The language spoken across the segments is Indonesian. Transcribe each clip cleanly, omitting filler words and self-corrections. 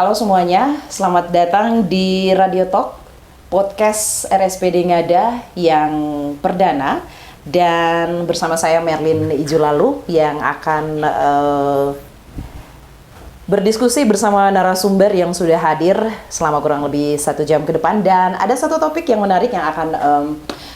Halo semuanya, selamat datang di Radio Talk, podcast RSPD Ngada yang perdana. Dan bersama saya Merlin Ijulalu yang akan berdiskusi bersama narasumber yang sudah hadir selama kurang lebih 1 jam ke depan. Dan ada satu topik yang menarik yang akan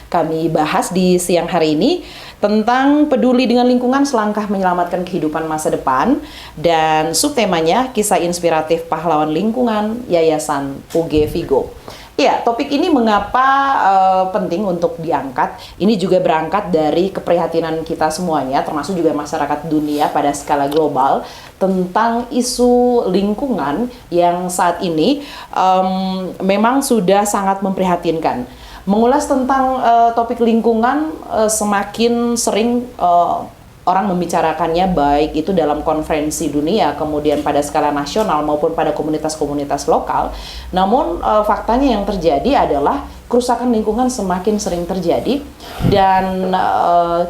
kami bahas di siang hari ini tentang peduli dengan lingkungan selangkah menyelamatkan kehidupan masa depan, dan subtemanya kisah inspiratif pahlawan lingkungan Yayasan Puge Vigo. Ya, topik ini mengapa penting untuk diangkat? Ini juga berangkat dari keprihatinan kita semuanya, termasuk juga masyarakat dunia pada skala global, tentang isu lingkungan yang saat ini memang sudah sangat memprihatinkan. Mengulas tentang topik lingkungan semakin sering orang membicarakannya, baik itu dalam konferensi dunia, kemudian pada skala nasional maupun pada komunitas-komunitas lokal. Namun faktanya yang terjadi adalah kerusakan lingkungan semakin sering terjadi, dan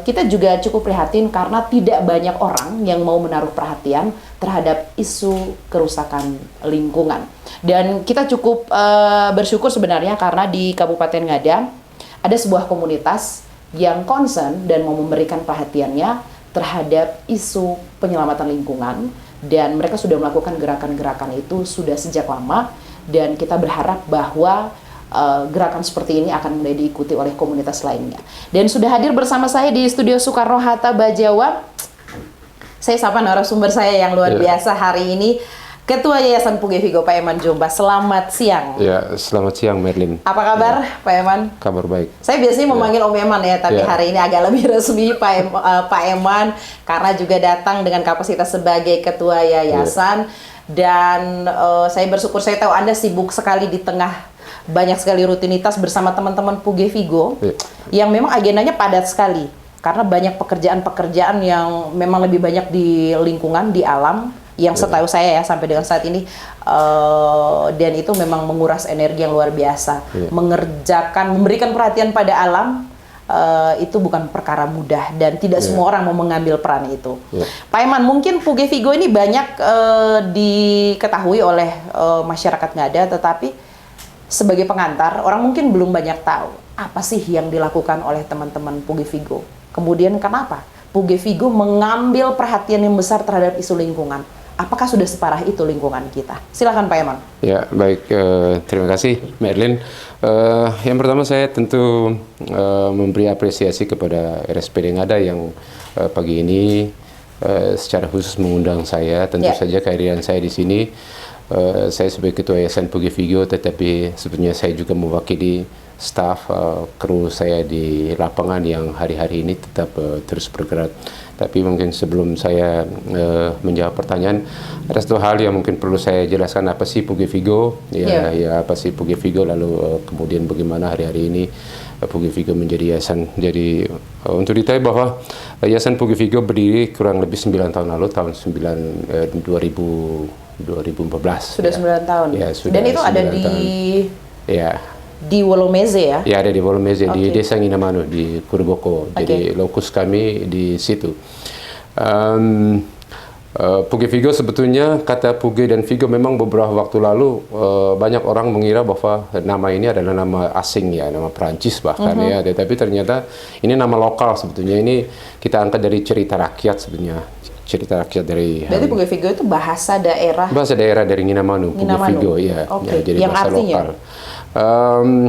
kita juga cukup prihatin karena tidak banyak orang yang mau menaruh perhatian terhadap isu kerusakan lingkungan. Dan kita cukup bersyukur sebenarnya karena di Kabupaten Ngada ada sebuah komunitas yang concern dan mau memberikan perhatiannya terhadap isu penyelamatan lingkungan, dan mereka sudah melakukan gerakan-gerakan itu sudah sejak lama, dan kita berharap bahwa gerakan seperti ini akan mulai diikuti oleh komunitas lainnya. Dan sudah hadir bersama saya di studio Soekarno-Hatta Bajawa, saya sapa narasumber saya yang luar biasa hari ini, Ketua Yayasan Puge Vigo, Pak Eman Jomba. Selamat siang. Ya, selamat siang Merlin. Apa kabar, Pak Eman? Kabar baik. Saya biasanya memanggil Om Eman ya, tapi hari ini agak lebih resmi Pak Eman, karena juga datang dengan kapasitas sebagai Ketua Yayasan. Dan saya bersyukur, saya tahu Anda sibuk sekali di tengah banyak sekali rutinitas bersama teman-teman Puge Vigo, yang memang agendanya padat sekali, karena banyak pekerjaan-pekerjaan yang memang lebih banyak di lingkungan, di alam, yang setahu saya ya sampai dengan saat ini, dan itu memang menguras energi yang luar biasa. Memberikan perhatian pada alam, itu bukan perkara mudah, dan tidak semua orang mau mengambil peran itu. Pak Eman, mungkin Puge Vigo ini banyak diketahui oleh masyarakat Ngada, tetapi sebagai pengantar, orang mungkin belum banyak tahu apa sih yang dilakukan oleh teman-teman Puge Vigo. Kemudian kenapa Puge Vigo mengambil perhatian yang besar terhadap isu lingkungan? Apakah sudah separah itu lingkungan kita? Silakan Pak Eman. Ya, baik. Terima kasih Merlin. Yang pertama saya tentu memberi apresiasi kepada RSPD Ngada yang pagi ini secara khusus mengundang saya. Tentu saja kehadiran saya di sini, saya sebagai Ketua Yayasan Puge Vigo, tetapi sebenarnya saya juga mewakili staf kru saya di lapangan yang hari-hari ini tetap terus bergerak. Tapi mungkin sebelum saya menjawab pertanyaan, ada satu hal yang mungkin perlu saya jelaskan, apa sih Puge Vigo, ya apa sih Puge Vigo, lalu kemudian bagaimana hari-hari ini Puge Vigo menjadi yayasan. Jadi untuk diketahui bahwa Yayasan Puge Vigo berdiri kurang lebih 9 tahun lalu, tahun 2014. Sudah 9 tahun. Ya, sudah. Dan itu ada di di Wolomeze ya? Ya, ada di Wolomeze, di Desa Nginamanu, di Kuruboko. Jadi lokus kami di situ. Puge Vigo sebetulnya, kata Puge dan Vigo memang beberapa waktu lalu banyak orang mengira bahwa nama ini adalah nama asing ya, nama Perancis bahkan ya. Tetapi ternyata ini nama lokal sebetulnya. Ini kita angkat dari cerita rakyat sebenarnya. Cerita rakyat dari... Berarti Puge Vigo itu bahasa daerah? Bahasa daerah dari Nginamanu, Puge Vigo ya. Jadi yang bahasa artinya? lokal.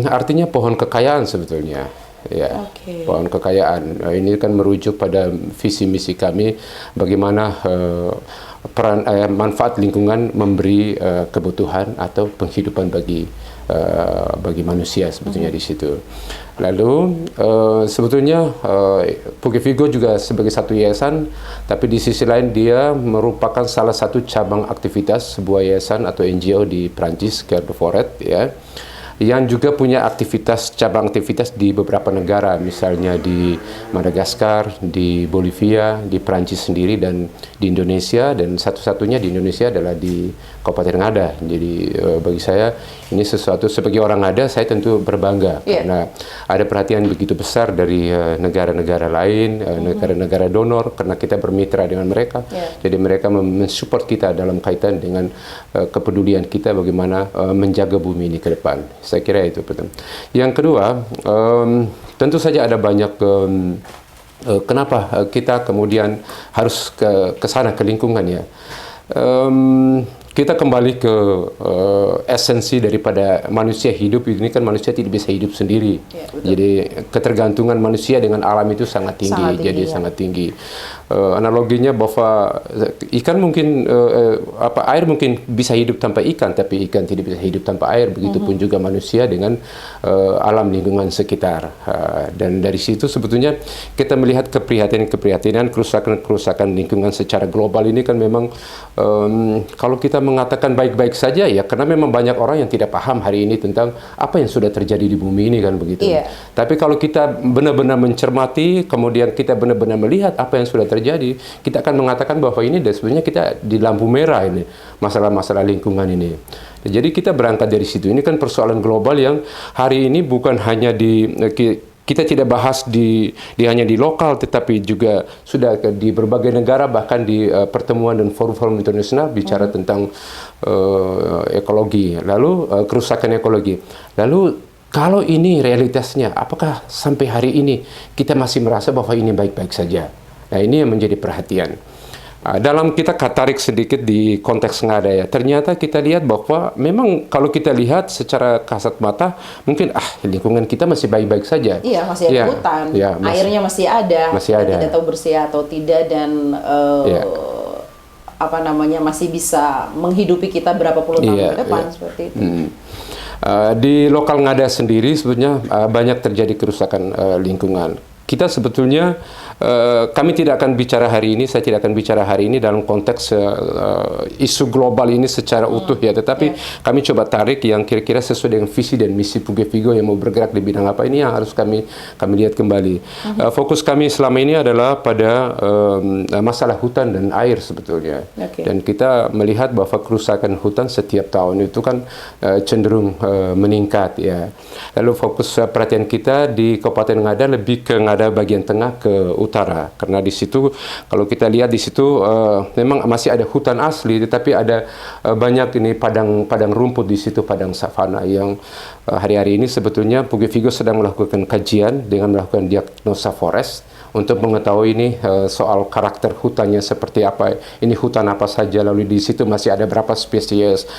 Artinya pohon kekayaan sebetulnya, ya, pohon kekayaan. Ini kan merujuk pada visi misi kami, bagaimana peran manfaat lingkungan memberi kebutuhan atau penghidupan bagi manusia sebetulnya di situ. Lalu sebetulnya Puge Vigo juga sebagai satu yayasan, tapi di sisi lain dia merupakan salah satu cabang aktivitas sebuah yayasan atau NGO di Prancis, Cœur de Forêt, ya, yang juga punya cabang aktivitas di beberapa negara, misalnya di Madagaskar, di Bolivia, di Prancis sendiri, dan di Indonesia, dan satu-satunya di Indonesia adalah di Kabupaten Ngada. Jadi bagi saya ini sesuatu, sebagai orang Ngada saya tentu berbangga karena ada perhatian begitu besar dari negara-negara lain, negara-negara donor, karena kita bermitra dengan mereka. Jadi mereka mensupport kita dalam kaitan dengan kepedulian kita bagaimana menjaga bumi ini ke depan. Saya kira itu pertama. Yang kedua, tentu saja ada banyak kenapa kita kemudian harus ke sana, ke lingkungan ya. Kita kembali ke esensi daripada manusia hidup ini, kan manusia tidak bisa hidup sendiri. Jadi ketergantungan manusia dengan alam itu sangat tinggi, sangat tinggi. Analoginya bahwa ikan mungkin air mungkin bisa hidup tanpa ikan, tapi ikan tidak bisa hidup tanpa air. Begitupun juga manusia dengan alam lingkungan sekitar. Dan dari situ sebetulnya kita melihat keprihatinan, kerusakan lingkungan secara global ini kan memang kalau kita mengatakan baik-baik saja ya, karena memang banyak orang yang tidak paham hari ini tentang apa yang sudah terjadi di bumi ini kan begitu. Tapi kalau kita benar-benar mencermati, kemudian kita benar-benar melihat apa yang sudah terjadi, kita akan mengatakan bahwa ini sebenarnya kita di lampu merah ini, masalah-masalah lingkungan ini. Jadi kita berangkat dari situ. Ini kan persoalan global yang hari ini bukan hanya kita tidak bahas hanya di lokal, tetapi juga sudah di berbagai negara, bahkan di pertemuan dan forum-forum internasional bicara tentang ekologi, lalu kerusakan ekologi. Lalu kalau ini realitasnya, apakah sampai hari ini kita masih merasa bahwa ini baik-baik saja? Nah, ini yang menjadi perhatian. Dalam kita tarik sedikit di konteks Ngada ya, ternyata kita lihat bahwa memang kalau kita lihat secara kasat mata, mungkin lingkungan kita masih baik-baik saja. Iya, masih ada hutan, airnya masih ada. Tidak tahu bersih atau tidak, dan masih bisa menghidupi kita berapa puluh tahun ke depan seperti itu. Di lokal Ngada sendiri sebetulnya banyak terjadi kerusakan lingkungan. Kita sebetulnya, kami tidak akan bicara hari ini, saya tidak akan bicara hari ini dalam konteks isu global ini secara utuh ya, tetapi kami coba tarik yang kira-kira sesuai dengan visi dan misi Puge Vigo yang mau bergerak di bidang apa, ini yang harus kami lihat kembali. Fokus kami selama ini adalah pada masalah hutan dan air sebetulnya. Dan kita melihat bahwa kerusakan hutan setiap tahun itu kan cenderung meningkat ya. Lalu fokus perhatian kita di Kabupaten Ngada lebih ke Ngada bagian tengah ke utara, karena di situ kalau kita lihat di situ memang masih ada hutan asli, tetapi ada banyak ini padang rumput di situ, padang savana yang hari-hari ini sebetulnya Puge Vigo sedang melakukan kajian dengan melakukan diagnosa forest untuk mengetahui ini soal karakter hutannya seperti apa, ini hutan apa saja, lalu di situ masih ada berapa spesies,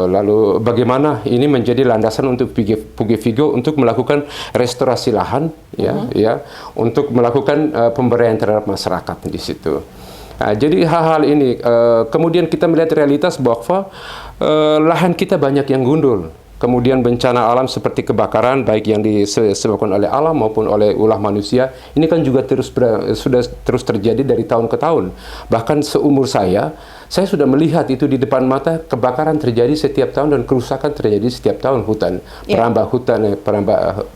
lalu bagaimana ini menjadi landasan untuk Puge Vigo untuk melakukan restorasi lahan ya, untuk melakukan pemberdayaan terhadap masyarakat di situ. Nah, jadi hal-hal ini kemudian kita melihat realitas bahwa lahan kita banyak yang gundul. Kemudian bencana alam seperti kebakaran, baik yang disebabkan oleh alam maupun oleh ulah manusia, ini kan juga sudah terus terjadi dari tahun ke tahun. Bahkan seumur saya sudah melihat itu di depan mata, kebakaran terjadi setiap tahun dan kerusakan terjadi setiap tahun. Hutan,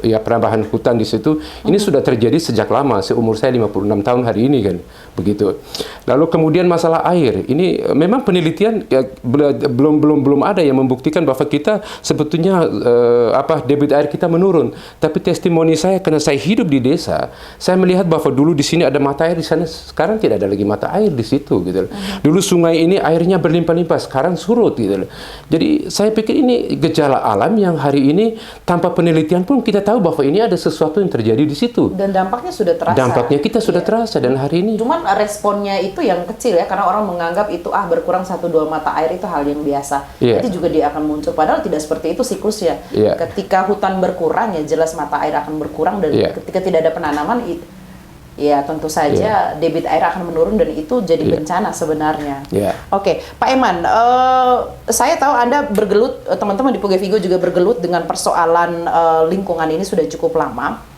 perambahan hutan di situ, ini sudah terjadi sejak lama, seumur saya 56 tahun hari ini kan, begitu. Lalu kemudian masalah air, ini memang penelitian belum ada yang membuktikan bahwa kita sebetulnya debit air kita menurun. Tapi testimoni saya, karena saya hidup di desa, saya melihat bahwa dulu di sini ada mata air, di sana sekarang tidak ada lagi mata air di situ gitu. Dulu sungai ini airnya berlimpah-limpah, sekarang surut gitu. Jadi saya pikir ini gejala alam yang hari ini tanpa penelitian pun kita tahu bahwa ini ada sesuatu yang terjadi di situ. Dan dampaknya sudah terasa. Dampaknya kita sudah terasa, dan hari ini. Cuman responnya itu yang kecil ya, karena orang menganggap itu berkurang 1-2 mata air itu hal yang biasa. Nanti juga dia akan muncul, padahal tidak seperti itu siklusnya. Ketika hutan berkurang ya jelas mata air akan berkurang, dan ketika tidak ada penanaman ya tentu saja debit air akan menurun, dan itu jadi bencana sebenarnya. Oke, Pak Eman, saya tahu Anda bergelut, teman-teman di Puge Vigo juga bergelut dengan persoalan lingkungan ini sudah cukup lama.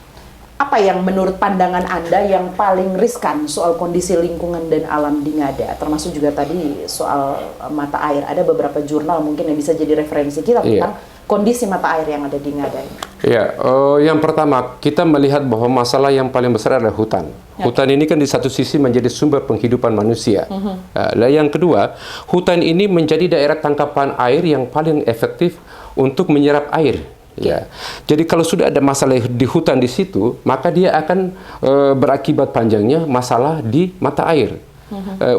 Apa yang menurut pandangan Anda yang paling riskan soal kondisi lingkungan dan alam di Ngada? Termasuk juga tadi soal mata air. Ada beberapa jurnal mungkin yang bisa jadi referensi kita tentang kondisi mata air yang ada di Ngada ini. Ya, yang pertama kita melihat bahwa masalah yang paling besar adalah hutan. Ya. Hutan ini kan di satu sisi menjadi sumber penghidupan manusia. Nah, yang kedua, hutan ini menjadi daerah tangkapan air yang paling efektif untuk menyerap air. Ya, jadi kalau sudah ada masalah di hutan di situ, maka dia akan berakibat panjangnya masalah di mata air.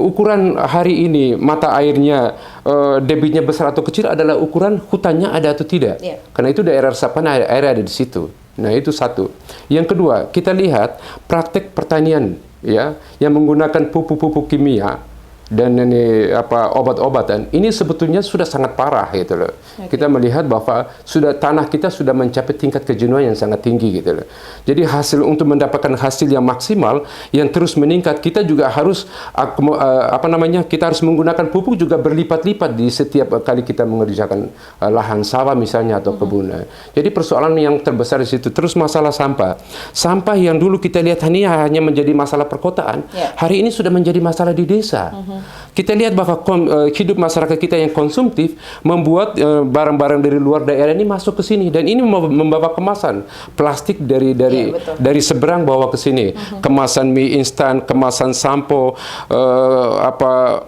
Ukuran hari ini mata airnya debitnya besar atau kecil adalah ukuran hutannya ada atau tidak. Karena itu daerah resapan air ada di situ. Nah, itu satu. Yang kedua, kita lihat praktek pertanian ya yang menggunakan pupuk-pupuk kimia dan ini obat-obatan ini sebetulnya sudah sangat parah gitu loh. Kita melihat bahwa tanah kita sudah mencapai tingkat kejenuhan yang sangat tinggi gitu loh. Jadi hasil untuk mendapatkan hasil yang maksimal yang terus meningkat, kita juga harus kita harus menggunakan pupuk juga berlipat-lipat di setiap kali kita mengerjakan lahan sawah misalnya atau kebun. Jadi persoalan yang terbesar di situ. Terus masalah sampah. Sampah yang dulu kita lihat hanya menjadi masalah perkotaan, hari ini sudah menjadi masalah di desa. Kita lihat bahwa hidup masyarakat kita yang konsumtif membuat barang-barang dari luar daerah ini masuk ke sini, dan ini membawa kemasan plastik dari seberang bawa ke sini. Kemasan mie instan, kemasan sampo,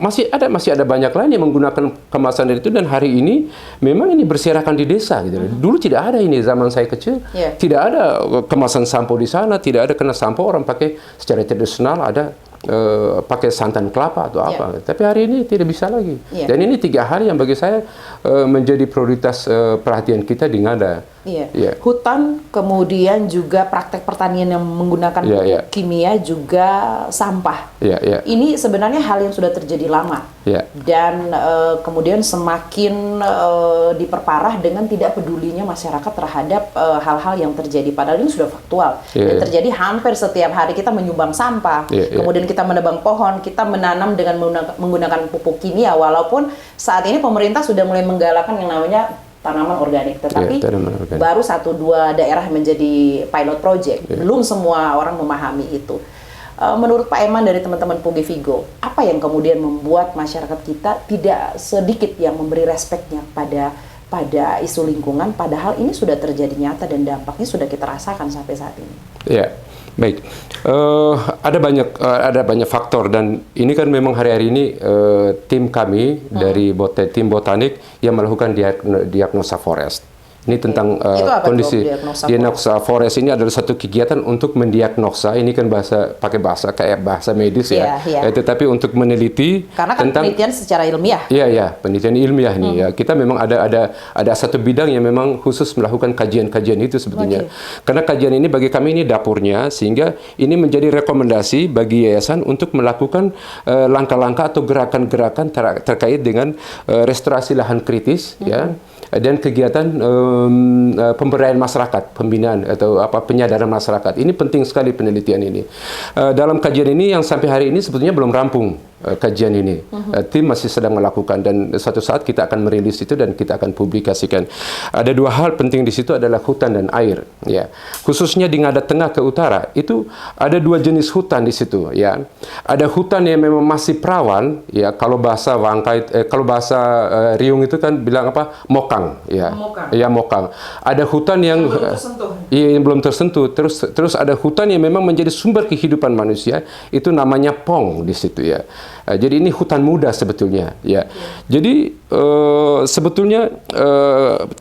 masih ada banyak lain yang menggunakan kemasan dari itu, dan hari ini memang ini berserakan di desa gitu. Dulu tidak ada ini, zaman saya kecil tidak ada kemasan sampo di sana, tidak ada, karena sampo orang pakai secara tradisional, ada pakai santan kelapa atau apa. Tapi hari ini tidak bisa lagi. Dan ini 3 hal yang bagi saya menjadi prioritas perhatian kita di Ngada. Hutan, kemudian juga praktek pertanian yang menggunakan pupuk kimia, juga sampah. Ini sebenarnya hal yang sudah terjadi lama. Dan kemudian semakin diperparah dengan tidak pedulinya masyarakat terhadap hal-hal yang terjadi. Padahal ini sudah faktual. Dan terjadi hampir setiap hari. Kita menyumbang sampah, kemudian kita menebang pohon, kita menanam dengan menggunakan pupuk kimia, walaupun saat ini pemerintah sudah mulai menggalakkan yang namanya tanaman organik, tetapi baru 1-2 daerah menjadi pilot project. Belum semua orang memahami itu. Menurut Pak Eman dari teman-teman Puge Vigo, apa yang kemudian membuat masyarakat kita tidak sedikit yang memberi respeknya pada isu lingkungan, padahal ini sudah terjadi nyata dan dampaknya sudah kita rasakan sampai saat ini? Baik, ada banyak faktor, dan ini kan memang hari-hari ini tim kami dari tim botanik yang melakukan diagnosa forest. Ini tentang kondisi diagnosa forest ini adalah satu kegiatan untuk mendiagnosa. Ini kan pakai bahasa kayak bahasa medis tetapi untuk meneliti karena kan tentang penelitian secara ilmiah. Penelitian ilmiah nih. Kita memang ada satu bidang yang memang khusus melakukan kajian-kajian itu sebetulnya. Karena kajian ini bagi kami ini dapurnya, sehingga ini menjadi rekomendasi bagi yayasan untuk melakukan langkah-langkah atau gerakan-gerakan terkait dengan restorasi lahan kritis dan kegiatan pemberdayaan masyarakat, pembinaan atau penyadaran masyarakat. Ini penting sekali penelitian ini. Dalam kajian ini yang sampai hari ini sebetulnya belum rampung kajian ini. Tim masih sedang melakukan, dan suatu saat kita akan merilis itu dan kita akan publikasikan. Ada 2 hal penting di situ adalah hutan dan air. Khususnya di Ngada Tengah ke utara itu ada 2 jenis hutan di situ. Ada hutan yang memang masih perawan. Kalau bahasa kalau bahasa Riung itu kan bilang mokang. Mokang. Ada hutan yang belum tersentuh. Terus ada hutan yang memang menjadi sumber kehidupan manusia, itu namanya pong di situ Jadi ini hutan muda sebetulnya Jadi sebetulnya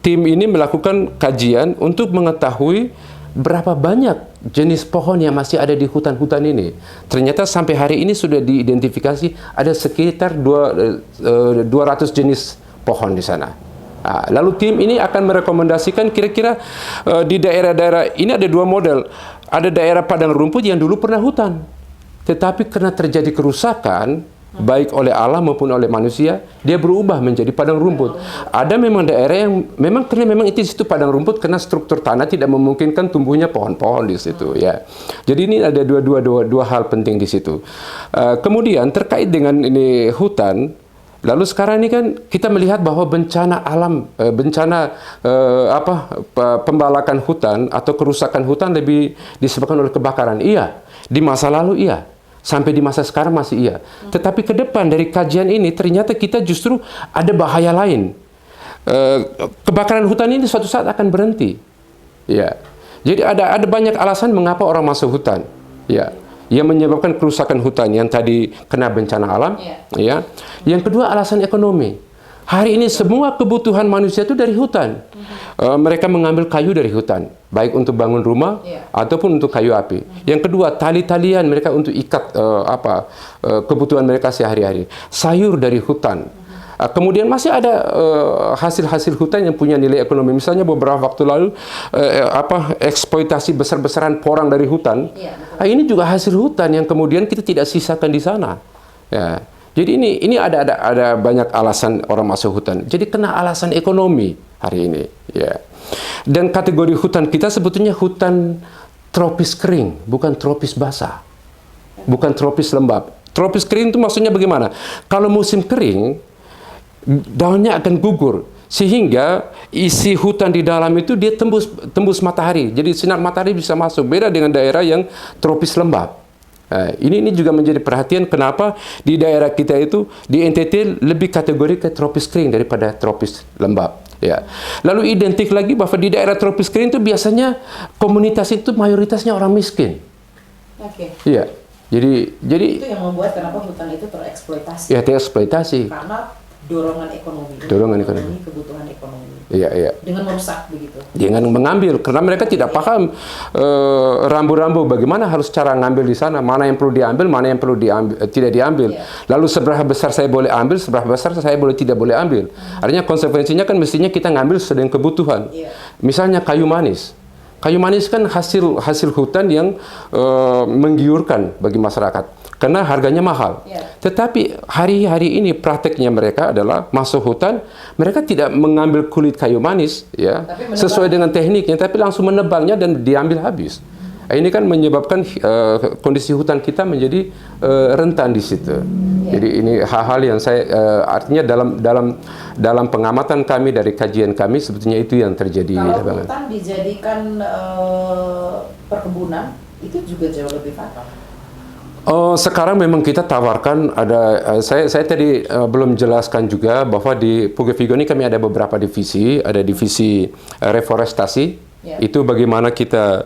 tim ini melakukan kajian untuk mengetahui berapa banyak jenis pohon yang masih ada di hutan-hutan ini. Ternyata sampai hari ini sudah diidentifikasi ada sekitar 200 jenis pohon di sana. Lalu tim ini akan merekomendasikan kira-kira di daerah-daerah ini ada 2 model. Ada daerah padang rumput yang dulu pernah hutan, tetapi karena terjadi kerusakan baik oleh alam maupun oleh manusia, dia berubah menjadi padang rumput. Ada memang daerah yang memang itu situ padang rumput karena struktur tanah tidak memungkinkan tumbuhnya pohon-pohon di situ Jadi ini ada dua hal penting di situ. Kemudian terkait dengan ini hutan. Lalu sekarang ini kan kita melihat bahwa bencana alam, pembalakan hutan atau kerusakan hutan lebih disebabkan oleh kebakaran. Di masa lalu sampai di masa sekarang masih Tetapi ke depan dari kajian ini ternyata kita justru ada bahaya lain. Kebakaran hutan ini suatu saat akan berhenti. Ya. Jadi ada banyak alasan mengapa orang masuk hutan. Ya. Yang menyebabkan kerusakan hutan yang tadi kena bencana alam, ya. Yang kedua alasan ekonomi. Hari ini semua kebutuhan manusia itu dari hutan. Mereka mengambil kayu dari hutan, baik untuk bangun rumah ataupun untuk kayu api. Yang kedua, tali-talian mereka untuk ikat kebutuhan mereka sehari-hari. Sayur dari hutan. Kemudian masih ada hasil-hasil hutan yang punya nilai ekonomi. Misalnya beberapa waktu lalu eksploitasi besar-besaran porang dari hutan. Ini juga hasil hutan yang kemudian kita tidak sisakan di sana. Ya. Jadi ini ada banyak alasan orang masuk hutan. Jadi kena alasan ekonomi hari ini, ya. Dan kategori hutan kita sebetulnya hutan tropis kering, bukan tropis basah, bukan tropis lembab. Tropis kering itu maksudnya bagaimana? Kalau musim kering, daunnya akan gugur sehingga isi hutan di dalam itu dia tembus matahari. Jadi sinar matahari bisa masuk. Beda dengan daerah yang tropis lembab. Ini juga menjadi perhatian kenapa di daerah kita itu di NTT lebih kategori ke tropis kering daripada tropis lembab. Ya. Lalu identik lagi bahwa di daerah tropis kering itu biasanya komunitas itu mayoritasnya orang miskin. Oke. Iya. Jadi itu yang membuat kenapa hutan itu tereksploitasi. Ya, tereksploitasi. Karena dorongan ekonomi. Kebutuhan ekonomi. Iya. Dengan merusak begitu. Dengan mengambil, karena mereka tidak paham rambu-rambu bagaimana harus cara ngambil di sana, mana yang perlu diambil, mana yang perlu tidak diambil. Lalu seberapa besar saya boleh ambil, seberapa besar saya tidak boleh ambil. Artinya konsekuensinya kan mestinya kita ngambil sesuai dengan kebutuhan. Misalnya kayu manis. Kayu manis kan hasil hutan yang menggiurkan bagi masyarakat. Karena harganya mahal. Tetapi hari-hari ini prakteknya mereka adalah masuk hutan, mereka tidak mengambil kulit kayu manis, ya, sesuai dengan tekniknya, tapi langsung menebangnya dan diambil habis. Ini kan menyebabkan kondisi hutan kita menjadi rentan di situ. Jadi ini hal-hal yang saya artinya dalam pengamatan kami dari kajian kami sebetulnya itu yang terjadi. Kalau hutan dijadikan perkebunan itu juga jauh lebih fatal. Sekarang memang kita tawarkan saya tadi belum jelaskan juga bahwa di Puge Vigo ini kami ada beberapa divisi, ada divisi reforestasi. Itu bagaimana kita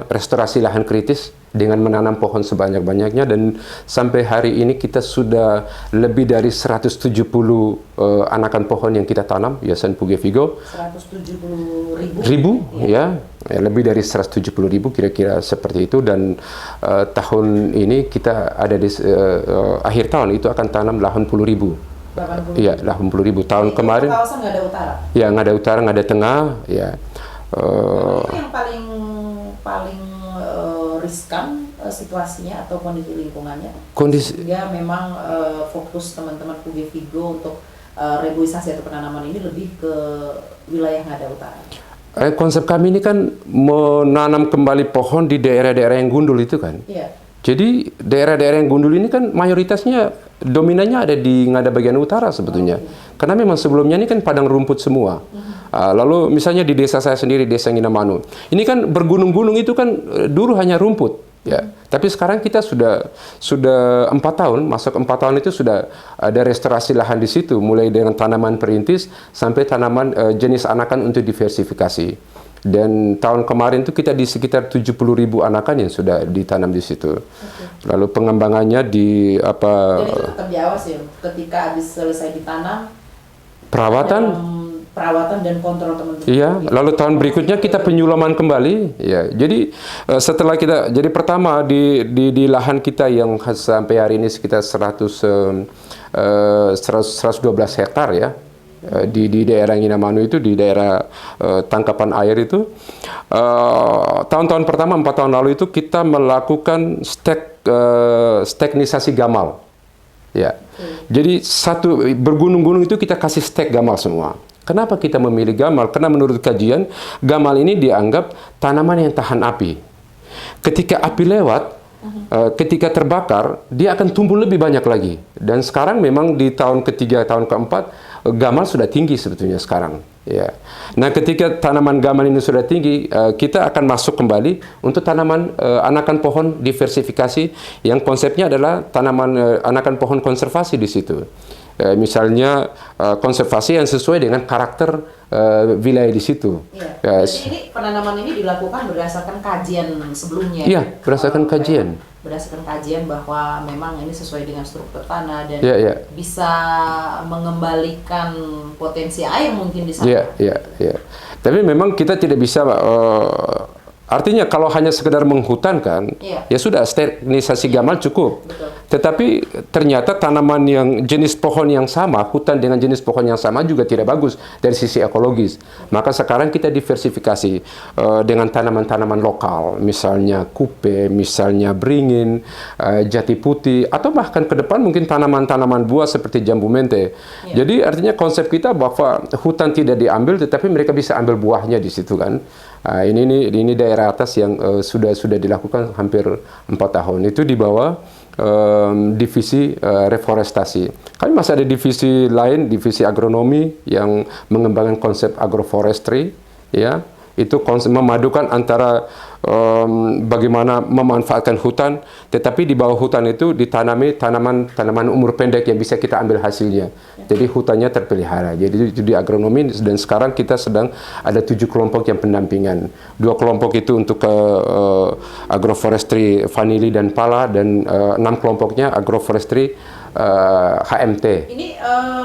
restorasi lahan kritis dengan menanam pohon sebanyak-banyaknya, dan sampai hari ini kita sudah lebih dari 170 anakan pohon yang kita tanam Yayasan Puge Vigo. 170 ribu ya, lebih dari 170 ribu kira-kira seperti itu. Dan tahun ini kita ada di akhir tahun itu akan tanam 80 ribu. Iya, 80 ribu. Tahun kemarin kawasan nggak ada utara. Ya, nggak ada utara, nggak ada tengah. Ya. Itu yang paling riskan situasinya atau kondisi lingkungannya. Sehingga memang fokus teman-teman Puge Vigo untuk reboisasi atau penanaman ini lebih ke wilayah nggak ada utara. Konsep kami ini kan menanam kembali pohon di daerah-daerah yang gundul itu kan. Iya. Jadi daerah-daerah yang gundul ini kan mayoritasnya dominannya ada di Ngada bagian utara sebetulnya. Karena memang sebelumnya ini kan padang rumput semua. Lalu misalnya di desa saya sendiri, Desa Nginamanu. Ini kan bergunung-gunung itu kan dulu hanya rumput. Ya. Tapi sekarang kita sudah 4 tahun, masuk 4 tahun itu sudah ada restorasi lahan di situ. Mulai dengan tanaman perintis sampai tanaman jenis anakan untuk diversifikasi. Dan tahun kemarin itu kita di sekitar 70 ribu anakan yang sudah ditanam di situ. Lalu pengembangannya di Jadi itu tetap diawas ya, ketika habis selesai ditanam. Perawatan dan kontrol teman-teman. Iya, lalu tahun berikutnya kita penyulaman kembali. Ya, jadi setelah jadi pertama di lahan kita yang sampai hari ini sekitar 112 hektar ya. Di daerah Nginamanu itu, di daerah tangkapan air itu, tahun-tahun pertama 4 tahun lalu itu kita melakukan steknisasi gamal. Ya. Jadi bergunung-gunung itu kita kasih stek gamal semua. Kenapa kita memilih gamal? Karena menurut kajian, gamal ini dianggap tanaman yang tahan api. Ketika api lewat, ketika terbakar, dia akan tumbuh lebih banyak lagi. Dan sekarang memang di tahun ketiga, tahun keempat, gamal sudah tinggi sebetulnya sekarang. Ya. Nah, ketika tanaman gamal ini sudah tinggi, kita akan masuk kembali untuk tanaman anakan pohon diversifikasi yang konsepnya adalah tanaman anakan pohon konservasi di situ. Misalnya konservasi yang sesuai dengan karakter wilayah di situ. Iya. Jadi ini penanaman ini dilakukan berdasarkan kajian sebelumnya. Iya, berdasarkan kajian. Berdasarkan kajian bahwa memang ini sesuai dengan struktur tanah dan bisa mengembalikan potensi air mungkin di sana. Iya. Tapi memang kita tidak bisa artinya kalau hanya sekedar menghutankan, ya sudah sterilisasi gamal cukup. Betul. Tetapi ternyata tanaman yang jenis pohon yang sama, hutan dengan jenis pohon yang sama juga tidak bagus dari sisi ekologis. Maka sekarang kita diversifikasi dengan tanaman-tanaman lokal, misalnya kupe, misalnya beringin, jati putih, atau bahkan ke depan mungkin tanaman-tanaman buah seperti jambu mente. Jadi artinya konsep kita bahwa hutan tidak diambil, tetapi mereka bisa ambil buahnya di situ kan. Ini daerah atas yang sudah dilakukan hampir 4 tahun. Itu di bawah divisi reforestasi. Kami masih ada divisi lain, divisi agronomi yang mengembangkan konsep agroforestry, ya. Itu konsep memadukan antara bagaimana memanfaatkan hutan, tetapi di bawah hutan itu ditanami tanaman umur pendek yang bisa kita ambil hasilnya. Jadi hutannya terpelihara. Jadi itu di agronomi, dan sekarang kita sedang ada 7 kelompok yang pendampingan. 2 kelompok itu untuk agroforestry vanili dan pala, dan 6 kelompoknya agroforestry HMT. Ini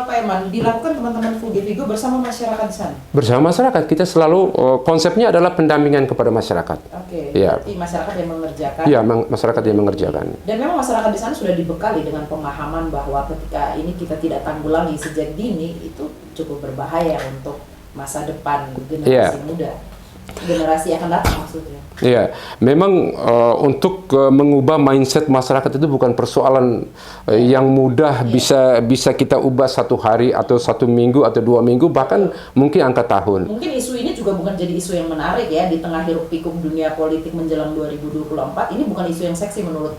Pak Eman, dilakukan teman-teman Fugevigo bersama masyarakat di sana? Bersama masyarakat, kita selalu konsepnya adalah pendampingan kepada masyarakat. Oke, ya. Berarti masyarakat yang mengerjakan? Iya, masyarakat yang mengerjakan. Dan memang masyarakat di sana sudah dibekali dengan pemahaman bahwa ketika ini kita tidak tanggulangi sejak dini, itu cukup berbahaya untuk masa depan generasi muda. Generasi akan datang maksudnya. Iya, memang untuk mengubah mindset masyarakat itu bukan persoalan yang mudah, bisa kita ubah 1 hari atau 1 minggu atau 2 minggu, bahkan mungkin angka tahun. Mungkin isu ini juga bukan jadi isu yang menarik ya di tengah hiruk pikuk dunia politik menjelang 2024. Ini bukan isu yang seksi menurut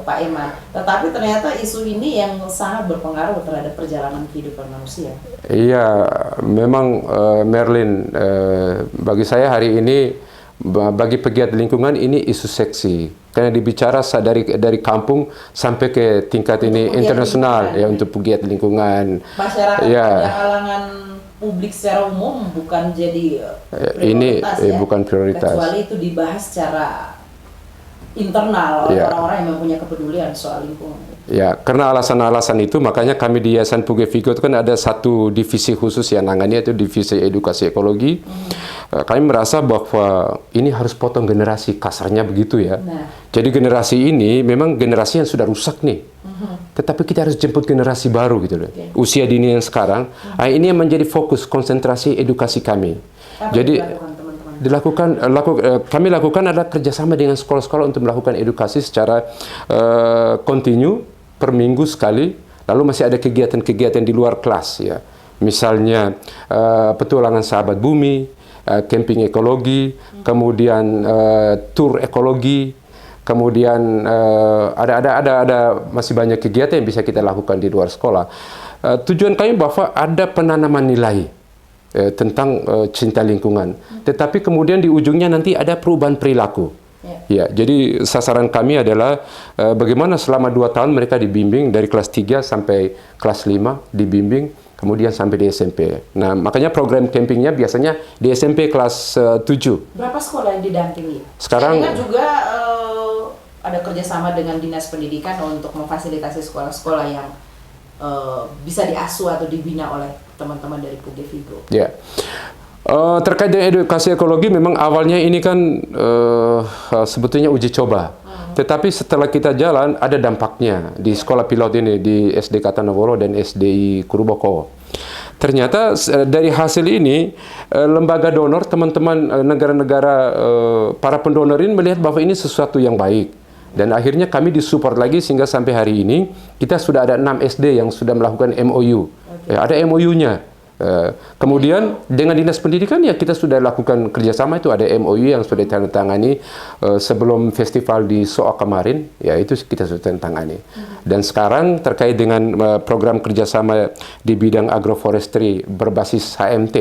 Pak Eman, tetapi ternyata isu ini yang sangat berpengaruh terhadap perjalanan kehidupan manusia. Iya, memang Merlin, bagi saya hari ini, bagi pegiat lingkungan ini isu seksi, karena dibicara dari kampung sampai ke tingkat ini internasional ya, untuk pegiat lingkungan. Masyarakat pada kalangan publik secara umum bukan jadi prioritas ini bukan prioritas. Kecuali itu dibahas secara internal oleh orang-orang yang mempunyai kepedulian soal lingkungan. Ya, karena alasan-alasan itu makanya kami di Yayasan Fugevigo itu kan ada 1 divisi khusus yang nangani, itu divisi edukasi ekologi. Kami merasa bahwa ini harus potong generasi, kasarnya begitu ya. Jadi generasi ini memang generasi yang sudah rusak nih. Tetapi kita harus jemput generasi baru gitu loh. Usia dini yang sekarang, ini yang menjadi fokus konsentrasi edukasi kami. Jadi kami lakukan adalah kerjasama dengan sekolah-sekolah untuk melakukan edukasi secara kontinu per minggu sekali. Lalu masih ada kegiatan-kegiatan di luar kelas ya, misalnya petualangan sahabat bumi, camping ekologi, kemudian tur ekologi, kemudian ada masih banyak kegiatan yang bisa kita lakukan di luar sekolah. Tujuan kami bahwa ada penanaman nilai tentang cinta lingkungan, tetapi kemudian di ujungnya nanti ada perubahan perilaku. Ya, jadi sasaran kami adalah bagaimana selama 2 tahun mereka dibimbing dari kelas 3 sampai kelas 5 dibimbing, kemudian sampai di SMP. Nah, makanya program campingnya biasanya di SMP kelas 7. Berapa sekolah yang didampingi? Sekarang saya ingat juga ada kerjasama dengan Dinas Pendidikan untuk memfasilitasi sekolah-sekolah yang bisa diasuh atau dibina oleh teman-teman dari Fugevigo. Ya. Terkait dengan edukasi ekologi, memang awalnya ini kan sebetulnya uji coba. Tetapi setelah kita jalan, ada dampaknya di sekolah pilot ini, di SD Katanowolo dan SDI Kuruboko. Ternyata dari hasil ini, lembaga donor, teman-teman negara-negara, para pendonor ini melihat bahwa ini sesuatu yang baik. Dan akhirnya kami disupport lagi sehingga sampai hari ini kita sudah ada 6 SD yang sudah melakukan MOU. Ada MOU-nya. Kemudian dengan Dinas Pendidikan ya kita sudah lakukan kerjasama, itu ada MOU yang sudah ditandatangani sebelum festival di Sook kemarin, ya itu kita sudah tandatangani. Dan sekarang terkait dengan program kerjasama di bidang agroforestry berbasis HMT,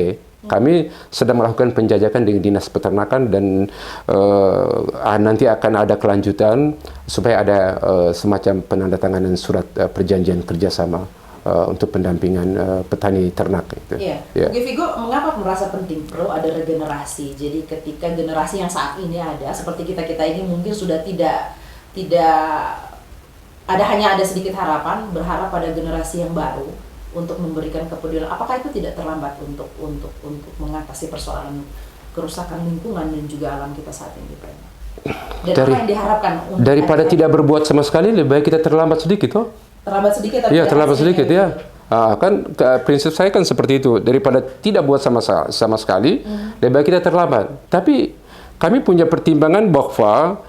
kami sedang melakukan penjajakan dengan Dinas Peternakan, dan nanti akan ada kelanjutan supaya ada semacam penandatanganan surat perjanjian kerjasama untuk pendampingan petani ternak. Gitu. Iya. Ya. Oke, Vigo, mengapa merasa penting perlu ada regenerasi? Jadi ketika generasi yang saat ini ada, seperti kita ini mungkin sudah tidak hanya ada sedikit harapan, berharap pada generasi yang baru untuk memberikan kepedulian. Apakah itu tidak terlambat untuk mengatasi persoalan kerusakan lingkungan dan juga alam kita saat ini, Pak? Dan apa yang diharapkan daripada tidak berbuat sama sekali, lebih baik kita terlambat sedikit, toh? Terlambat sedikit, tapi ya terlambat sedikit ya. Kan prinsip saya kan seperti itu. Daripada tidak buat sama sekali, lebih baik kita terlambat. Tapi kami punya pertimbangan bahwa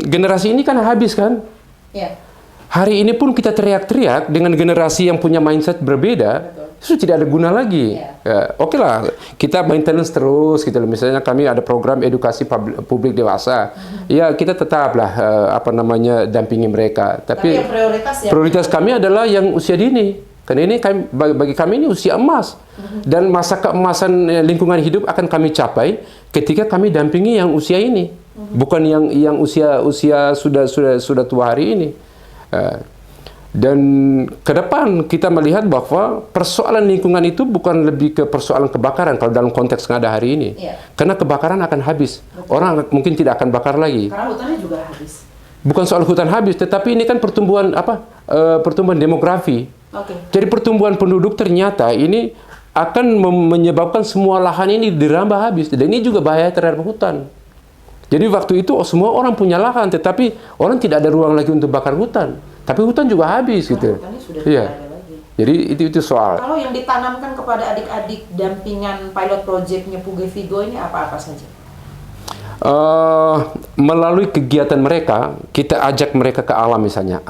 generasi ini kan habis kan. Ya. Hari ini pun kita teriak-teriak dengan generasi yang punya mindset berbeda. Betul. Itu tidak ada guna lagi. Ya, Oke lah, kita maintenance terus gitu loh. Misalnya kami ada program edukasi publik dewasa. Ya, kita tetaplah dampingi mereka. Tapi yang prioritas kami adalah yang usia dini. Karena ini bagi kami ini usia emas. Dan masa keemasan lingkungan hidup akan kami capai ketika kami dampingi yang usia ini. Bukan yang usia sudah tua hari ini. Dan ke depan kita melihat bahwa persoalan lingkungan itu bukan lebih ke persoalan kebakaran kalau dalam konteks yang ada hari ini. Karena kebakaran akan habis. Betul. Orang mungkin tidak akan bakar lagi. Karena hutannya juga habis. Bukan soal hutan habis, tetapi ini kan pertumbuhan pertumbuhan demografi. Jadi pertumbuhan penduduk ternyata ini akan menyebabkan semua lahan ini dirambah habis. Dan ini juga bahaya terhadap hutan. Jadi waktu itu semua orang punya lahan, tetapi orang tidak ada ruang lagi untuk bakar hutan. Tapi hutan juga habis gitu. Hutannya sudah Iya. tidak ada lagi. Jadi itu soal. Kalau yang ditanamkan kepada adik-adik dampingan pilot projectnya Puge Vigo ini apa-apa saja? Melalui kegiatan mereka, kita ajak mereka ke alam misalnya,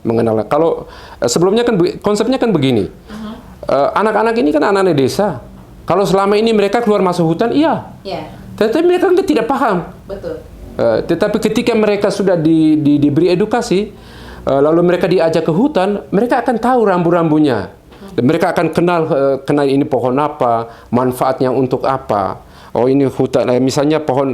mengenal. Kalau sebelumnya kan konsepnya kan begini. Anak-anak ini kan anak-anak desa. Kalau selama ini mereka keluar masuk hutan, iya. Tetapi mereka tidak paham. Betul. Tetapi ketika mereka sudah diberi edukasi, lalu mereka diajak ke hutan, mereka akan tahu rambu-rambunya. Mereka akan kenal ini pohon apa, manfaatnya untuk apa. Oh ini hutan, misalnya pohon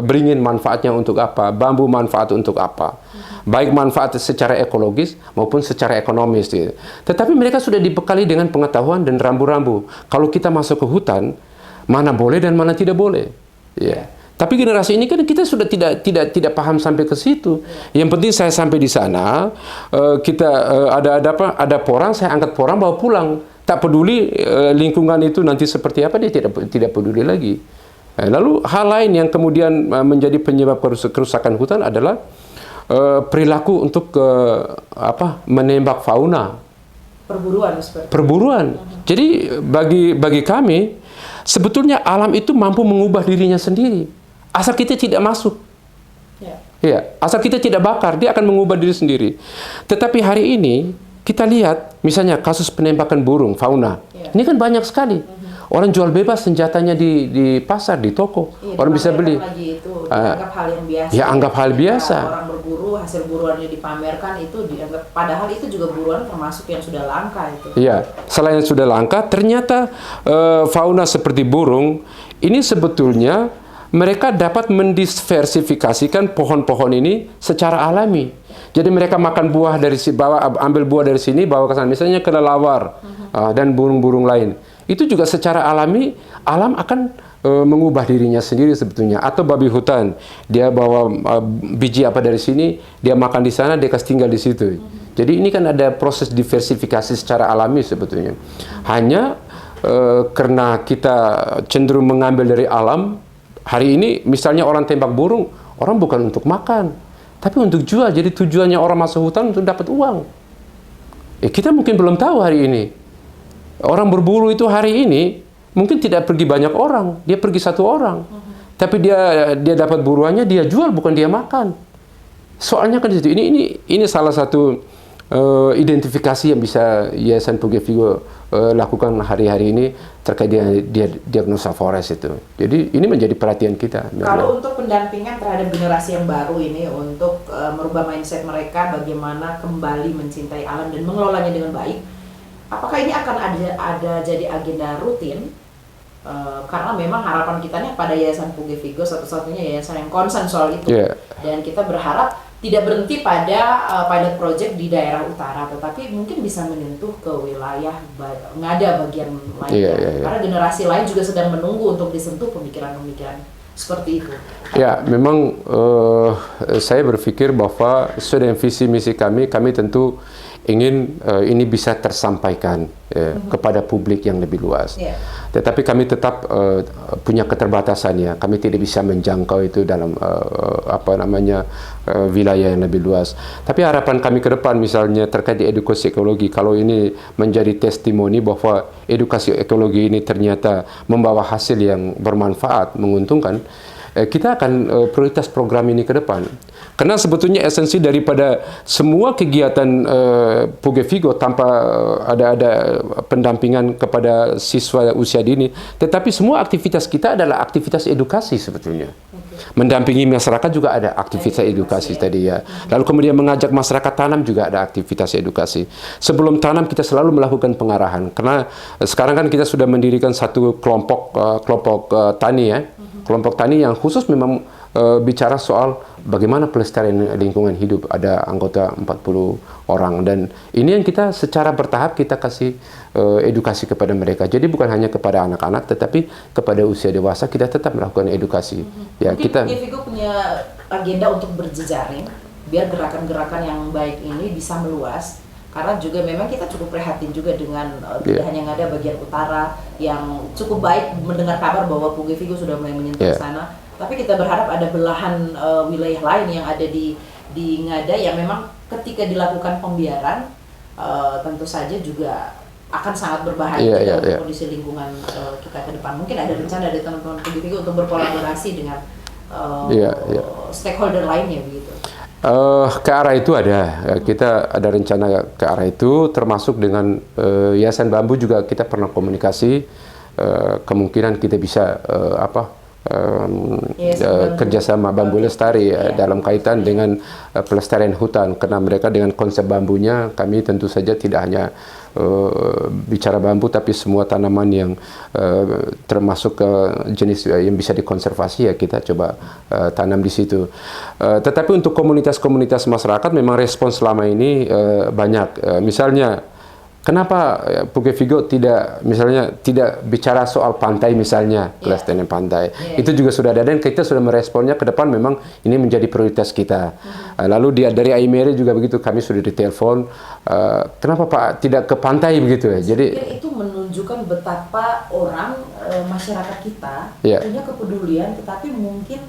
beringin manfaatnya untuk apa, bambu manfaat untuk apa. Baik manfaat secara ekologis maupun secara ekonomis. Gitu. Tetapi mereka sudah dibekali dengan pengetahuan dan rambu-rambu. Kalau kita masuk ke hutan, mana boleh dan mana tidak boleh. Ya. Tapi generasi ini kan kita sudah tidak paham sampai ke situ. Yang penting saya sampai di sana, kita ada porang, saya angkat porang bawa pulang. Tak peduli lingkungan itu nanti seperti apa, dia tidak peduli lagi. Lalu hal lain yang kemudian menjadi penyebab kerusakan hutan adalah perilaku untuk menembak fauna. Perburuan. Jadi bagi kami sebetulnya alam itu mampu mengubah dirinya sendiri. Asal kita tidak masuk. Ya, asal kita tidak bakar, dia akan mengubah diri sendiri. Tetapi hari ini kita lihat misalnya kasus penembakan burung fauna. Ini kan banyak sekali. Orang jual bebas senjatanya di pasar, di toko. Orang bisa beli. Dianggap hal yang biasa. Ya, anggap hal biasa. Orang berburu, hasil buruannya dipamerkan, itu dianggap, padahal itu juga buruan termasuk yang sudah langka itu. Iya, selain yang sudah langka, ternyata fauna seperti burung, ini sebetulnya mereka dapat mendiversifikasikan pohon-pohon ini secara alami. Jadi mereka makan buah dari ambil buah dari sini, bawa ke sana. Misalnya kelelawar dan burung-burung lain. Itu juga secara alami, alam akan mengubah dirinya sendiri sebetulnya. Atau babi hutan, dia bawa biji apa dari sini, dia makan di sana, dia kasih tinggal di situ. Jadi ini kan ada proses diversifikasi secara alami sebetulnya. Hanya karena kita cenderung mengambil dari alam, hari ini misalnya orang tembak burung, orang bukan untuk makan, tapi untuk jual. Jadi tujuannya orang masuk hutan untuk dapat uang. Kita mungkin belum tahu hari ini. Orang berburu itu hari ini mungkin tidak pergi banyak orang, dia pergi satu orang. Tapi dia dapat buruannya, dia jual, bukan dia makan. Soalnya kan di situ. Ini salah satu identifikasi yang bisa Yayasan Puge Vigo lakukan hari-hari ini terkait dengan diagnosa forest itu. Jadi ini menjadi perhatian kita. Kalau untuk pendampingan terhadap generasi yang baru ini untuk merubah mindset mereka, bagaimana kembali mencintai alam dan mengelolanya dengan baik, apakah ini akan ada jadi agenda rutin? Karena memang harapan kita pada Yayasan Puge Vigo satu-satunya yayasan yang concern soal itu. Dan kita berharap tidak berhenti pada pilot project di daerah utara, tetapi mungkin bisa menyentuh ke wilayah Ngada bagian lainnya. Karena generasi lain juga sedang menunggu untuk disentuh pemikiran-pemikiran seperti itu. Ya, memang saya berpikir bahwa sesuai dengan visi misi kami tentu ingin ini bisa tersampaikan kepada publik yang lebih luas. Tetapi kami tetap punya keterbatasannya. Kami tidak bisa menjangkau itu dalam wilayah yang lebih luas. Tapi harapan kami ke depan misalnya terkait di edukasi ekologi, kalau ini menjadi testimoni bahwa edukasi ekologi ini ternyata membawa hasil yang bermanfaat, menguntungkan, kita akan prioritas program ini ke depan. Karena sebetulnya esensi daripada semua kegiatan Puge Vigo tanpa ada pendampingan kepada siswa usia dini, tetapi semua aktivitas kita adalah aktivitas edukasi sebetulnya. Mendampingi masyarakat juga ada aktivitas edukasi tadi ya. Lalu kemudian mengajak masyarakat tanam juga ada aktivitas edukasi. Sebelum tanam kita selalu melakukan pengarahan. Karena sekarang kan kita sudah mendirikan satu kelompok tani ya. Kelompok tani yang khusus memang bicara soal bagaimana pelestarian lingkungan hidup. Ada anggota 40 orang dan ini yang kita secara bertahap kita kasih edukasi kepada mereka. Jadi bukan hanya kepada anak-anak tetapi kepada usia dewasa kita tetap melakukan edukasi. Ya, mungkin kita Vigo punya agenda untuk berjejaring biar gerakan-gerakan yang baik ini bisa meluas. Karena juga memang kita cukup prihatin juga dengan tidak hanya Ngada bagian utara yang cukup baik mendengar kabar bahwa Puge Vigo sudah mulai menyentuh sana, tapi kita berharap ada belahan wilayah lain yang ada di Ngada yang memang ketika dilakukan pembiaran tentu saja juga akan sangat berbahaya untuk kondisi lingkungan kita ke depan. Mungkin ada rencana dari teman-teman Puge Vigo untuk berkolaborasi dengan stakeholder lainnya begitu. Ke arah itu ada, kita ada rencana ke arah itu, termasuk dengan Yayasan Bambu juga kita pernah komunikasi, kemungkinan kita bisa kerjasama Bambu Lestari dalam kaitan dengan pelestarian hutan, karena mereka dengan konsep bambunya kami tentu saja tidak hanya bicara bambu tapi semua tanaman yang termasuk jenis yang bisa dikonservasi ya kita coba tanam di situ. Tetapi untuk komunitas-komunitas masyarakat memang respons selama ini banyak. Misalnya kenapa Puge Vigo tidak bicara soal pantai misalnya, kelestarian pantai. Itu juga sudah ada dan kita sudah meresponnya ke depan memang ini menjadi prioritas kita. Lalu dari Aimere juga begitu, kami sudah ditelepon, kenapa Pak tidak ke pantai begitu ya. Jadi itu menunjukkan betapa orang masyarakat kita punya kepedulian tetapi mungkin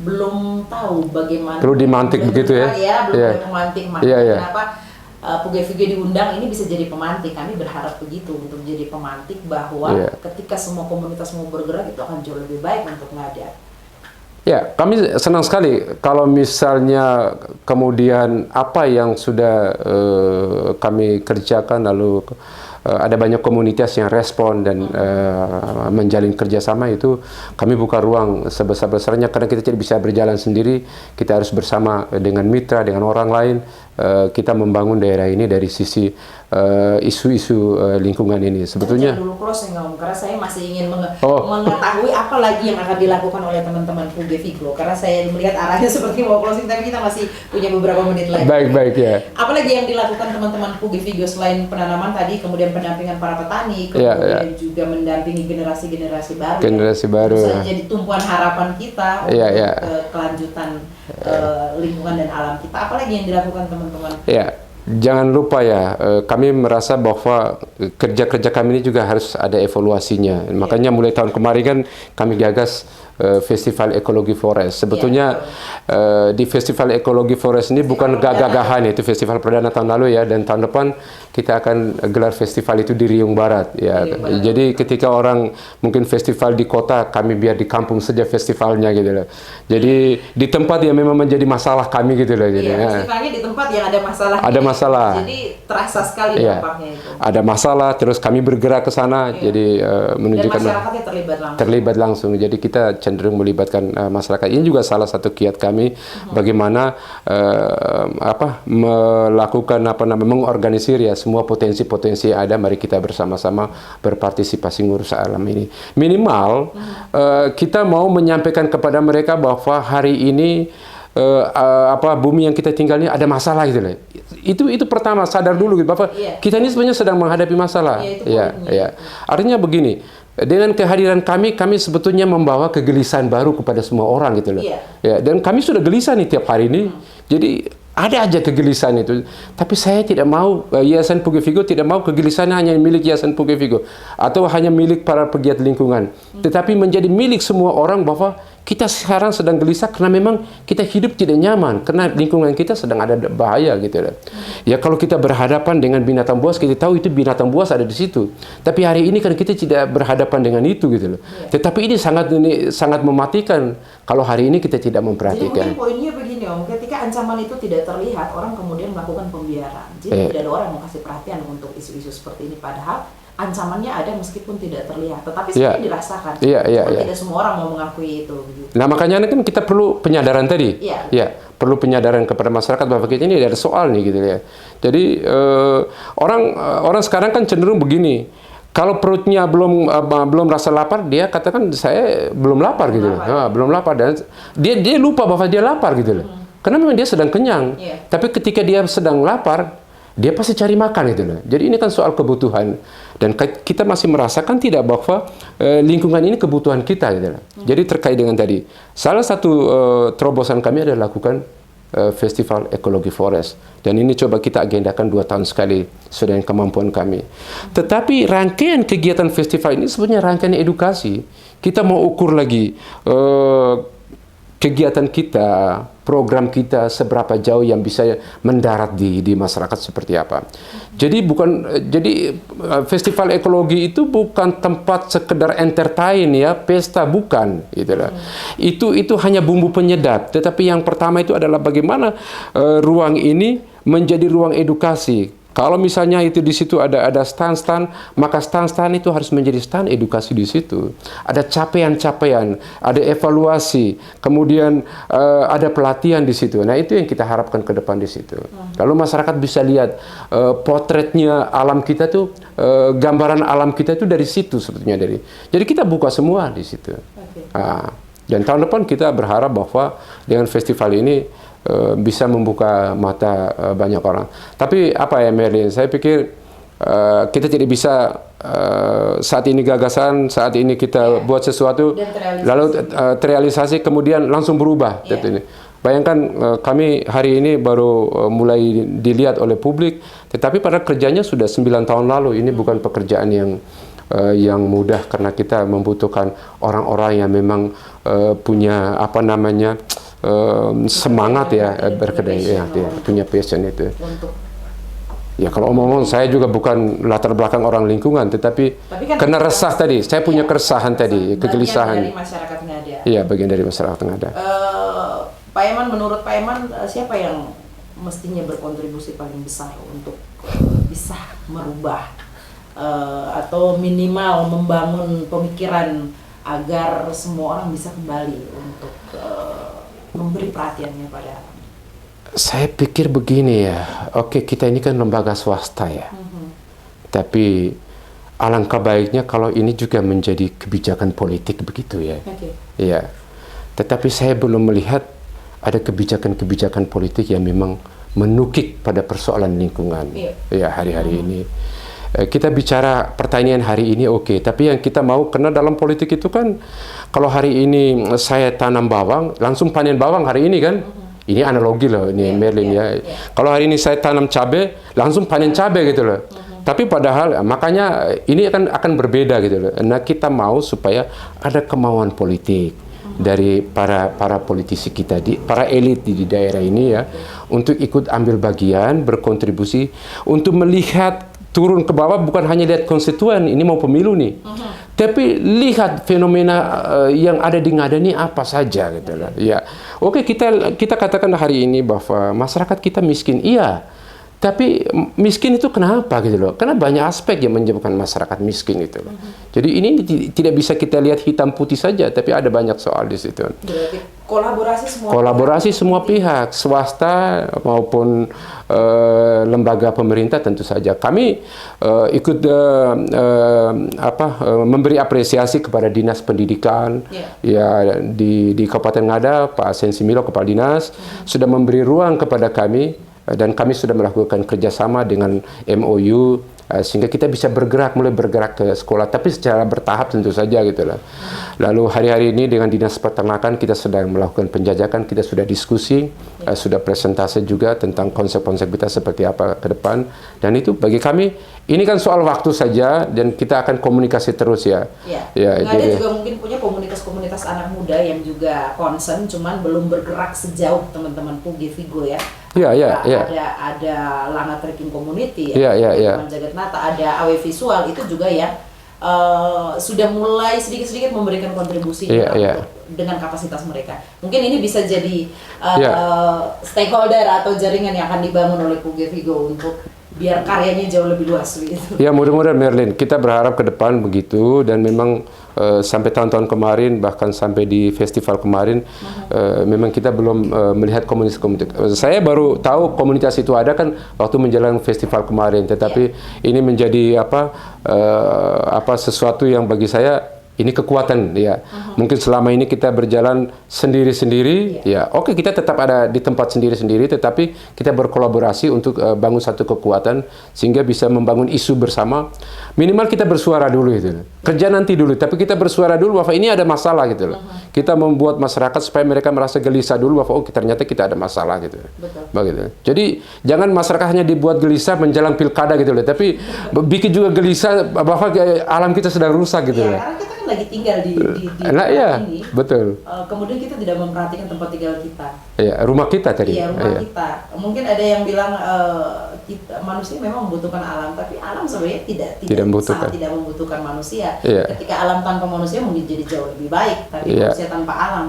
belum tahu bagaimana perlu dimantik begitu ya. Belum memantik kenapa Puge Vigo diundang ini bisa jadi pemantik. Kami berharap begitu untuk jadi pemantik bahwa ketika semua komunitas mau bergerak itu akan jauh lebih baik untuk Ngada. Ya, kami senang sekali kalau misalnya kemudian apa yang sudah kami kerjakan lalu ada banyak komunitas yang respon dan menjalin kerjasama, itu kami buka ruang sebesar-besarnya karena kita tidak bisa berjalan sendiri, kita harus bersama dengan mitra, dengan orang lain. Kita membangun daerah ini dari sisi isu-isu lingkungan ini. Sebetulnya dulu closing karena saya masih ingin mengetahui apa lagi yang akan dilakukan oleh teman-teman Puge Vigo, karena saya melihat arahnya seperti mau closing tapi kita masih punya beberapa menit lagi. Baik ya. Apalagi yang dilakukan teman-teman Puge Vigo selain penanaman tadi, kemudian pendampingan para petani, kemudian juga mendampingi generasi-generasi baru. Generasi baru. Bisa jadi tumpuan harapan kita untuk kelanjutan lingkungan dan alam kita. Apalagi yang dilakukan teman-teman? Ya, jangan lupa ya, kami merasa bahwa kerja-kerja kami ini juga harus ada evaluasinya. Makanya mulai tahun kemarin kan kami gagas Festival Ekologi Forest. Sebetulnya di Festival Ekologi Forest ini bukan gagahan, itu festival perdana tahun lalu ya, dan tahun depan kita akan gelar festival itu di Riung Barat ya. Jadi ketika orang mungkin festival di kota, kami biar di kampung saja festivalnya gitu loh. Jadi di tempat yang memang menjadi masalah kami gitu loh. Jadi festivalnya di tempat yang ada masalah. Ada masalah. Jadi terasa sekali dampaknya itu. Ada masalah, terus kami bergerak ke sana, jadi menunjukkan dan masyarakatnya terlibat langsung. Jadi kita cenderung melibatkan masyarakat. Ini juga salah satu kiat kami bagaimana melakukan mengorganisir ya semua potensi-potensi yang ada. Mari kita bersama-sama berpartisipasi ngurus alam ini. Minimal kita mau menyampaikan kepada mereka bahwa hari ini bumi yang kita tinggal ini ada masalah gitu loh. Itu pertama, sadar dulu gitu Bapak. Kita ini sebenarnya sedang menghadapi masalah. Artinya begini, dengan kehadiran kami sebetulnya membawa kegelisahan baru kepada semua orang gitu loh. Dan kami sudah gelisah nih tiap hari ini. Jadi ada aja kegelisahan itu. Tapi saya tidak mau, Yayasan Puge Vigo tidak mau kegelisahannya hanya milik Yayasan Puge Vigo atau hanya milik para pegiat lingkungan. Tetapi menjadi milik semua orang, bahwa kita sekarang sedang gelisah karena memang kita hidup tidak nyaman karena lingkungan kita sedang ada bahaya gitu loh. Ya kalau kita berhadapan dengan binatang buas, kita tahu itu binatang buas ada di situ. Tapi hari ini kan kita tidak berhadapan dengan itu gitu loh. Tetapi ini sangat mematikan kalau hari ini kita tidak memperhatikan. Jadi mungkin poinnya begini Om, ketika ancaman itu tidak terlihat, orang kemudian melakukan pembiaran. Jadi tidak ada orang yang mau kasih perhatian untuk isu-isu seperti ini, padahal ancamannya ada meskipun tidak terlihat, tetapi sebenarnya dirasakan. Tidak semua orang mau mengakui itu. Begitu. Nah makanya kan kita perlu penyadaran tadi. Perlu penyadaran kepada masyarakat bahwa kita ini ada soal nih gitu ya. Jadi orang sekarang kan cenderung begini. Kalau perutnya belum rasa lapar, dia katakan saya belum lapar gitu loh. Belum lapar, dan dia lupa bahwa dia lapar gitu loh. Karena memang dia sedang kenyang. Tapi ketika dia sedang lapar, dia pasti cari makan gitu loh. Jadi ini kan soal kebutuhan, dan kita masih merasakan tidak bahwa lingkungan ini kebutuhan kita gitu loh. Jadi terkait dengan tadi, salah satu terobosan kami adalah lakukan Festival Ekologi Forest, dan ini coba kita agendakan 2 tahun sekali sesuai dengan kemampuan kami. Tetapi rangkaian kegiatan festival ini sebenarnya rangkaian edukasi. Kita mau ukur lagi kegiatan kita, program kita seberapa jauh yang bisa mendarat di masyarakat seperti apa. Jadi festival ekologi itu bukan tempat sekedar entertain ya, pesta, bukan gitu lah. Itu hanya bumbu penyedap, tetapi yang pertama itu adalah bagaimana ruang ini menjadi ruang edukasi. Kalau misalnya itu di situ ada stand-stand, maka stand-stand itu harus menjadi stand edukasi di situ. Ada capaian-capaian, ada evaluasi, kemudian ada pelatihan di situ. Nah itu yang kita harapkan ke depan di situ. Lalu masyarakat bisa lihat potretnya alam kita tuh, gambaran alam kita itu dari situ sebetulnya dari. Jadi kita buka semua di situ. Dan tahun depan kita berharap bahwa dengan festival ini bisa membuka mata banyak orang. Tapi apa ya Merlin, saya pikir kita tidak bisa saat ini gagasan, saat ini kita buat sesuatu, lalu terrealisasi kemudian langsung berubah. Bayangkan kami hari ini baru mulai dilihat oleh publik, tetapi pada kerjanya sudah 9 tahun lalu. Ini bukan pekerjaan yang mudah, karena kita membutuhkan orang-orang yang memang punya semangat ya, berkedaya, punya passion itu. Ya kalau omong-omong, saya juga bukan latar belakang orang lingkungan, tetapi kan karena resah tadi, saya punya keresahan tadi, kegelisahan. Bagian dari masyarakat Ngada. Iya, bagian dari masyarakat Ngada. Pak Eman, menurut Pak Eman, siapa yang mestinya berkontribusi paling besar untuk bisa merubah atau minimal membangun pemikiran agar semua orang bisa kembali untuk memberi perhatiannya pada alam? Saya pikir begini ya, oke, kita ini kan lembaga swasta ya, tapi alangkah baiknya kalau ini juga menjadi kebijakan politik begitu ya. Ya, tetapi saya belum melihat ada kebijakan-kebijakan politik yang memang menukik pada persoalan lingkungan ya hari-hari ini. Kita bicara pertanian hari ini oke, tapi yang kita mau, karena dalam politik itu kan kalau hari ini saya tanam bawang, langsung panen bawang hari ini kan. Ini analogi loh ini Merlin ya. Kalau hari ini saya tanam cabai, langsung panen cabai gitu loh. Tapi padahal makanya ini akan berbeda gitu loh. Nah kita mau supaya ada kemauan politik dari para politisi kita, para elit di daerah ini ya, untuk ikut ambil bagian, berkontribusi untuk melihat turun ke bawah, bukan hanya lihat konstituen, ini mau pemilu nih, tapi lihat fenomena yang ada di Ngada ini apa saja gitu lah. Ya, oke, kita katakan hari ini bahwa masyarakat kita miskin, iya, Tapi miskin itu kenapa gitu loh? Karena banyak aspek yang menyebabkan masyarakat miskin itu loh. Jadi ini tidak bisa kita lihat hitam putih saja, tapi ada banyak soal di situ. Berarti kolaborasi semua pihak, swasta maupun lembaga pemerintah tentu saja. Kami ikut memberi apresiasi kepada Dinas Pendidikan ya di Kabupaten Ngada, Pak Sensi Milo Kepala Dinas sudah memberi ruang kepada kami. Dan kami sudah melakukan kerjasama dengan MOU sehingga kita bisa mulai bergerak ke sekolah, tapi secara bertahap tentu saja gitu lah. Lalu hari-hari ini dengan Dinas Peternakan kita sedang melakukan penjajakan, kita sudah diskusi, sudah presentasi juga tentang konsep-konsep kita seperti apa ke depan. Dan itu bagi kami ini kan soal waktu saja dan kita akan komunikasi terus ya. Ya jadi juga mungkin punya komunitas-komunitas anak muda yang juga concern, cuman belum bergerak sejauh teman-teman PUGI Vigo ya. Ada Lana Trekking Community teman Jagat Nata, ada AW Visual itu juga ya sudah mulai sedikit-sedikit memberikan kontribusi dengan kapasitas mereka. Mungkin ini bisa jadi stakeholder atau jaringan yang akan dibangun oleh PUGI Vigo untuk biar karyanya jauh lebih luas gitu. Ya mudah-mudahan Merlin, kita berharap ke depan begitu dan memang sampai tahun-tahun kemarin bahkan sampai di festival kemarin memang kita belum melihat komunitas. Saya baru tahu komunitas itu ada kan waktu menjelang festival kemarin, tetapi ini menjadi sesuatu yang bagi saya ini kekuatan ya. Mungkin selama ini kita berjalan sendiri-sendiri ya. Oke, kita tetap ada di tempat sendiri-sendiri tetapi kita berkolaborasi untuk bangun satu kekuatan sehingga bisa membangun isu bersama. Minimal kita bersuara dulu gitu. Kerja nanti dulu, tapi kita bersuara dulu bahwa ini ada masalah gitu loh. Kita membuat masyarakat supaya mereka merasa gelisah dulu bahwa ternyata kita ada masalah gitu. Begitu. Jadi jangan masyarakat hanya dibuat gelisah menjelang pilkada gitu loh, tapi bikin juga gelisah bahwa alam kita sedang rusak gitu loh. Karena kita kan lagi tinggal di ini. Betul. Kemudian kita tidak memperhatikan tempat tinggal kita. Iya, rumah kita tadi. Iya, rumah kita. Mungkin ada yang bilang manusia memang membutuhkan alam, tapi alam sebenarnya tidak membutuhkan manusia. Ketika alam tanpa manusia mungkin jadi jauh lebih baik, tapi manusia tanpa alam.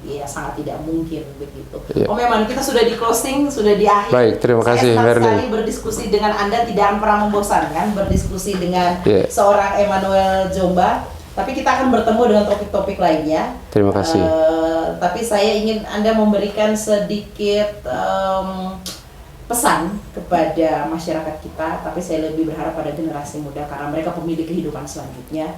Iya, sangat tidak mungkin begitu. Om Eman, kita sudah di closing, sudah di akhir. Baik, terima kasih Merlin. Saya sekali berdiskusi dengan Anda, tidak akan pernah membosankan berdiskusi dengan seorang Emmanuel Jomba. Tapi kita akan bertemu dengan topik-topik lainnya. Terima kasih. Tapi saya ingin Anda memberikan sedikit pesan kepada masyarakat kita, tapi saya lebih berharap pada generasi muda karena mereka pemilik kehidupan selanjutnya.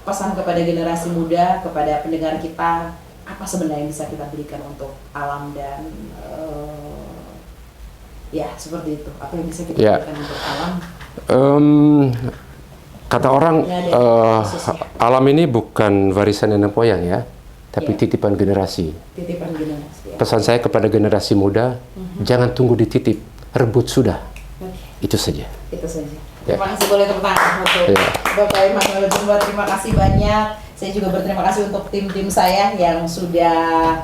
Pesan kepada generasi muda, kepada pendengar kita, apa sebenarnya yang bisa kita berikan untuk alam dan seperti itu. Apa yang bisa kita berikan untuk alam? Kata orang alam ini bukan warisan nenek moyang ya, tapi titipan generasi. Titipan generasi. Pesan saya kepada generasi muda, jangan tunggu dititip, rebut sudah. Itu saja. Itu saja. Terima kasih, boleh tepuk tangan untuk Bapak Emmanuel Jomba. Terima kasih banyak. Saya juga berterima kasih untuk tim-tim saya yang sudah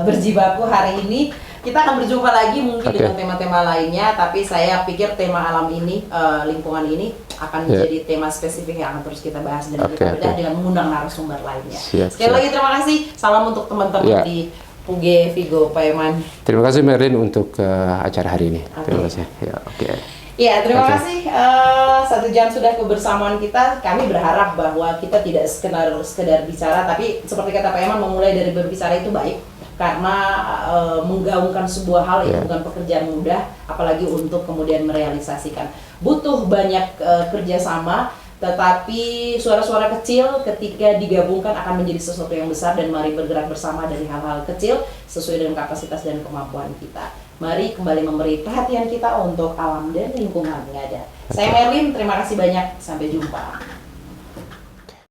berjibaku hari ini. Kita akan berjumpa lagi mungkin dengan tema-tema lainnya, tapi saya pikir tema alam ini, lingkungan ini akan menjadi tema spesifik yang akan terus kita bahas dan kita bedah dengan mengundang narasumber lainnya. Sekali lagi terima kasih. Salam untuk teman-teman di PUGI Vigo, Pak Eman. Terima kasih Merlin untuk acara hari ini. Terima kasih. Ya, terima kasih. 1 jam sudah kebersamaan kita. Kami berharap bahwa kita tidak sekedar bicara, tapi seperti kata Pak Eman, memulai dari berbicara itu baik. Karena menggaungkan sebuah hal itu bukan pekerjaan mudah, apalagi untuk kemudian merealisasikan. Butuh banyak kerjasama, tetapi suara-suara kecil ketika digabungkan akan menjadi sesuatu yang besar, dan mari bergerak bersama dari hal-hal kecil sesuai dengan kapasitas dan kemampuan kita. Mari kembali memberi perhatian kita untuk alam dan lingkungan yang ada. Saya Merlin, terima kasih banyak. Sampai jumpa.